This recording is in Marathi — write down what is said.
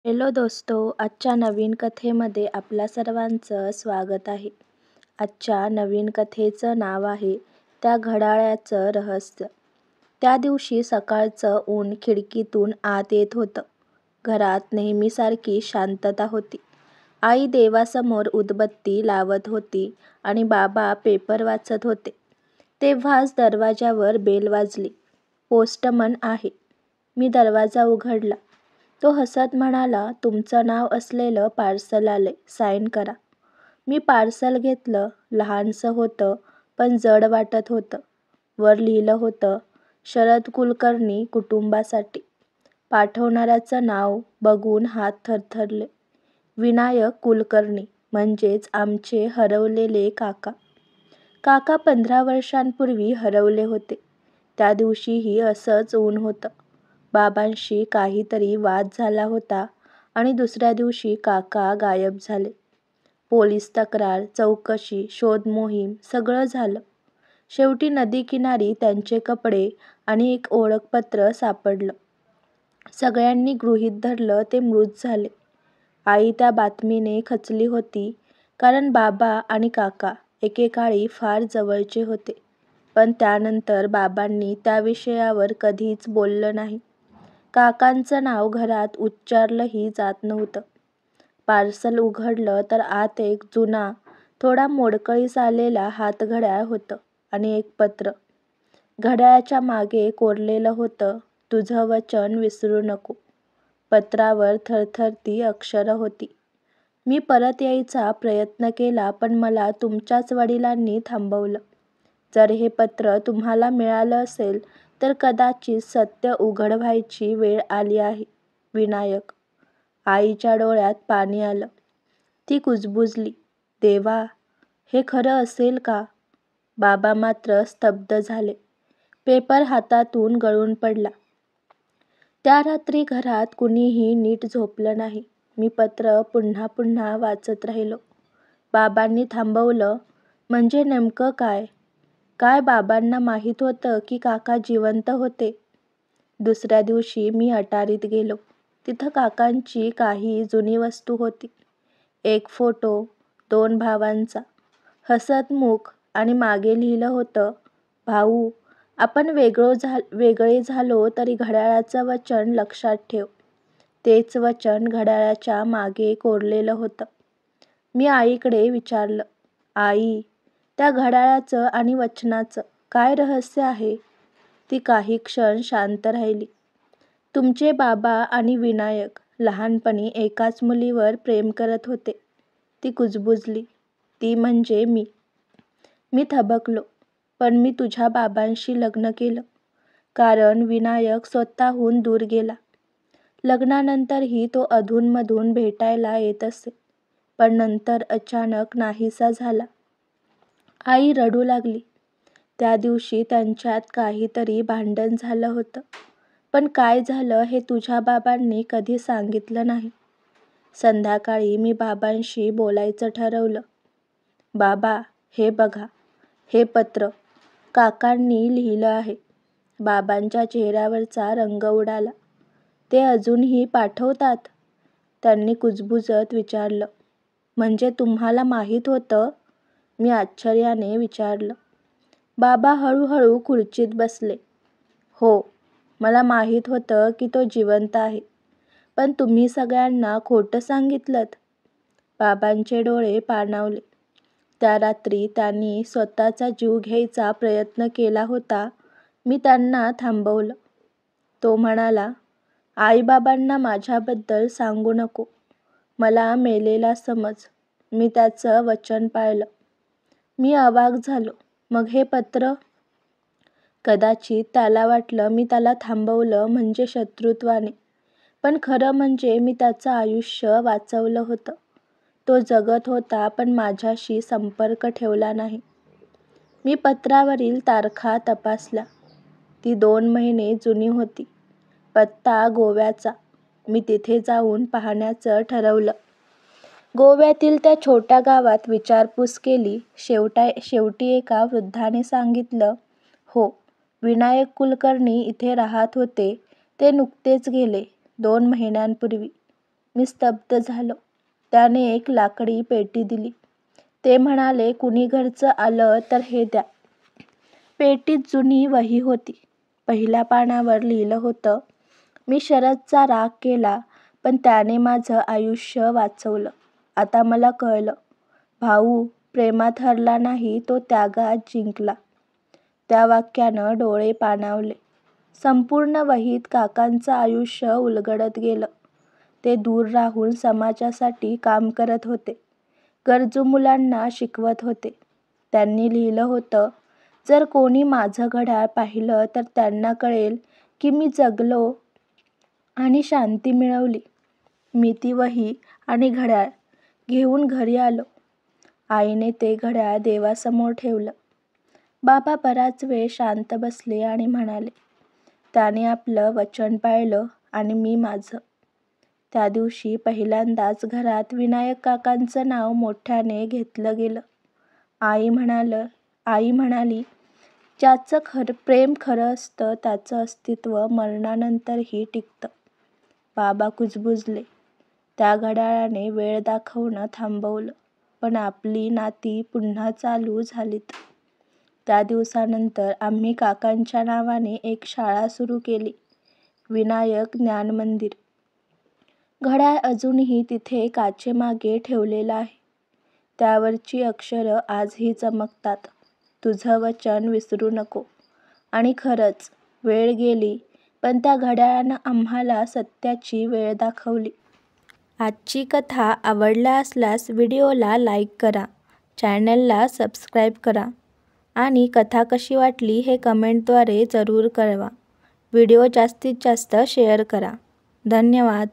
हॅलो दोस्तो, आजच्या नवीन कथेमध्ये आपल्या सर्वांचं स्वागत आहे. आजच्या नवीन कथेचं नाव आहे त्या घड्याळाचं रहस्य. त्या दिवशी सकाळचं ऊन खिडकीतून आत येत होतं. घरात नेहमीसारखी शांतता होती. आई देवासमोर उदबत्ती लावत होती आणि बाबा पेपर वाचत होते. तेव्हाच दरवाजावर बेल वाजली. पोस्टमन आहे. मी दरवाजा उघडला. तो हसत म्हणाला, तुमचं नाव असलेलं पार्सल आलंय, साईन करा. मी पार्सल घेतलं. लहानसं होतं, पण जड वाटत होतं. वर लिहिलं होतं, शरद कुलकर्णी कुटुंबासाठी. पाठवणाऱ्याचं नाव बघून हात थरथरले. विनायक कुलकर्णी, म्हणजेच आमचे हरवलेले काका. काका 15 वर्षांपूर्वी हरवले होते. त्या दिवशीही असंच ऊन होतं. बाबांशी काहीतरी वाद झाला होता आणि दुसऱ्या दिवशी काका गायब झाले. पोलीस तक्रार, चौकशी, शोध मोहीम सगळं झालं. शेवटी नदीकिनारी त्यांचे कपडे आणि एक ओळखपत्र सापडलं. सगळ्यांनी गृहीत धरलं ते मृत झाले. आई त्या बातमीने खचली होती, कारण बाबा आणि काका एकेकाळी फार जवळचे होते. पण त्यानंतर बाबांनी त्या विषयावर कधीच बोललं नाही. काकांचं नाव घरात उच्चारलंही जात नव्हतं. पार्सल उघडलं तर आत एक जुना, थोडा मोडकळीस आलेला हातघड्याळ होतं आणि एक पत्र. घड्याळाच्या मागे कोरलेलं होतं, तुझं वचन विसरू नको. पत्रावर थरथरती अक्षरं होती. मी परत यायचा प्रयत्न केला, पण मला तुमच्याच वडिलांनी थांबवलं. जर हे पत्र तुम्हाला मिळालं असेल तर कदाचित सत्य उघड व्हायची वेळ आली आहे. विनायक. आईच्या डोळ्यात पाणी आलं. ती कुजबुजली. देवा, हे खरं असेल का? बाबा मात्र स्तब्ध झाले. पेपर हातातून गळून पडला. त्या रात्री घरात कुणीही नीट झोपलं नाही. मी पत्र पुन्हा पुन्हा वाचत राहिलो. बाबांनी थांबवलं. म्हणजे नेमकं काय? काय बाबांना माहीत होतं की काका जिवंत होते? दुसऱ्या दिवशी मी अटारीत गेलो. तिथं काकांची काही जुनी वस्तू होती. एक फोटो 2 भावांचा, हसतमुख, आणि मागे लिहिलं होतं, भाऊ, आपण वेगळे झालो तरी घड्याळाचं वचन लक्षात ठेव. तेच वचन घड्याळाच्या मागे कोरलेलं होतं. मी आईकडे विचारलं, आई, त्या घड्याळाचं आणि वचनाचं काय रहस्य आहे? ती काही क्षण शांत राहिली. तुमचे बाबा आणि विनायक लहानपणी एकाच मुलीवर प्रेम करत होते. ती कुजबुजली. ती म्हणजे मी. मी थबकलो. पण मी तुझ्या बाबांशी लग्न केलं. कारण विनायक स्वतःहून दूर गेला. लग्नानंतरही तो अधूनमधून भेटायला येत असे. पण नंतर अचानक नाहीसा झाला. आई रडू लागली. त्या दिवशी त्यांच्यात काहीतरी भांडण झालं होतं. पण काय झालं हे तुझ्या बाबांनी कधी सांगितलं नाही. संध्याकाळी मी बाबांशी बोलायचं ठरवलं. बाबा, हे बघा, हे पत्र. काकांनी लिहिलं आहे. बाबांच्या चेहऱ्यावरचा रंग उडाला. ते अजूनही पाठवतात? त्यांनी कुजबुजत विचारलं. म्हणजे तुम्हाला माहीत होतं? मी आश्चर्याने विचारलं. बाबा हळूहळू खुर्चीत बसले. हो, मला माहीत होतं की तो जिवंत आहे. पण तुम्ही सगळ्यांना खोटं सांगितलंत. बाबांचे डोळे पाणावले. त्या रात्री त्यांनी स्वतःचा जीव घ्यायचा प्रयत्न केला होता. मी त्यांना थांबवलं. तो म्हणाला, आईबाबांना माझ्याबद्दल सांगू नको. मला मेलेला समज. मी त्याचं वचन पाळलं. मी अवाक झालो. मग हे पत्र? कदाचित त्याला वाटलं मी त्याला थांबवलं म्हणजे शत्रुत्वाने. पण खरं म्हणजे मी त्याचं आयुष्य वाचवलं होतं. तो जगत होता पण माझ्याशी संपर्क ठेवला नाही. मी पत्रावरील तारखा तपासल्या. ती 2 महिने जुनी होती. पत्ता गोव्याचा. मी तिथे जाऊन पाहण्याचं ठरवलं. गोव्यातील त्या छोट्या गावात विचारपूस केली. शेवटी एका वृद्धाने सांगितलं, हो, विनायक कुलकर्णी इथे राहत होते. ते नुकतेच गेले, 2 महिन्यांपूर्वी. मी स्तब्ध झालो. त्याने एक लाकडी पेटी दिली. ते म्हणाले, कुणी घरचं आलं तर हे द्या. पेटीत जुनी वही होती. पहिल्या पानावर लिहिलं होतं, मी शरदचा राग केला, पण त्याने माझं आयुष्य वाचवलं. आता मला कळलं, भाऊ प्रेमात हरला नाही, तो त्यागात जिंकला. त्या वाक्यानं डोळे पाणावले. संपूर्ण वहीत काकांचं आयुष्य उलगडत गेलं. ते दूर राहून समाजासाठी काम करत होते. गरजू मुलांना शिकवत होते. त्यांनी लिहिलं होतं, जर कोणी माझं घड्याळ पाहिलं तर त्यांना कळेल की मी जगलो आणि शांती मिळवली. मी ती वही आणि घड्याळ घेऊन घरी आलो. आईने ते घड्याळ देवासमोर ठेवलं. बाबा बराच वेळ शांत बसले आणि म्हणाले, त्याने आपलं वचन पाळलं आणि मी माझं. त्या दिवशी पहिल्यांदाच घरात विनायक काकांचं नाव मोठ्याने घेतलं गेलं. आई म्हणाली, ज्याचं प्रेम खरं असतं त्याचं अस्तित्व मरणानंतरही टिकतं. बाबा कुजबुजले. त्या घड्याळाने वेळ दाखवणं थांबवलं, पण आपली नाती पुन्हा चालू झालीत. त्या दिवसानंतर आम्ही काकांच्या नावाने एक शाळा सुरू केली, विनायक ज्ञान मंदिर. घड्याळ अजूनही तिथे काचेमागे ठेवलेलं आहे. त्यावरची अक्षरं आजही चमकतात. तुझं वचन विसरू नको. आणि खरंच वेळ गेली, पण त्या घड्याळानं आम्हाला सत्याची वेळ दाखवली. आजची कथा आवडला असल्यास व्हिडिओला लाईक करा, चॅनलला सबस्क्राईब करा आणि कथा कशी वाटली हे कमेंटद्वारे जरूर कळवा. व्हिडिओ जास्तीत जास्त शेअर करा. धन्यवाद.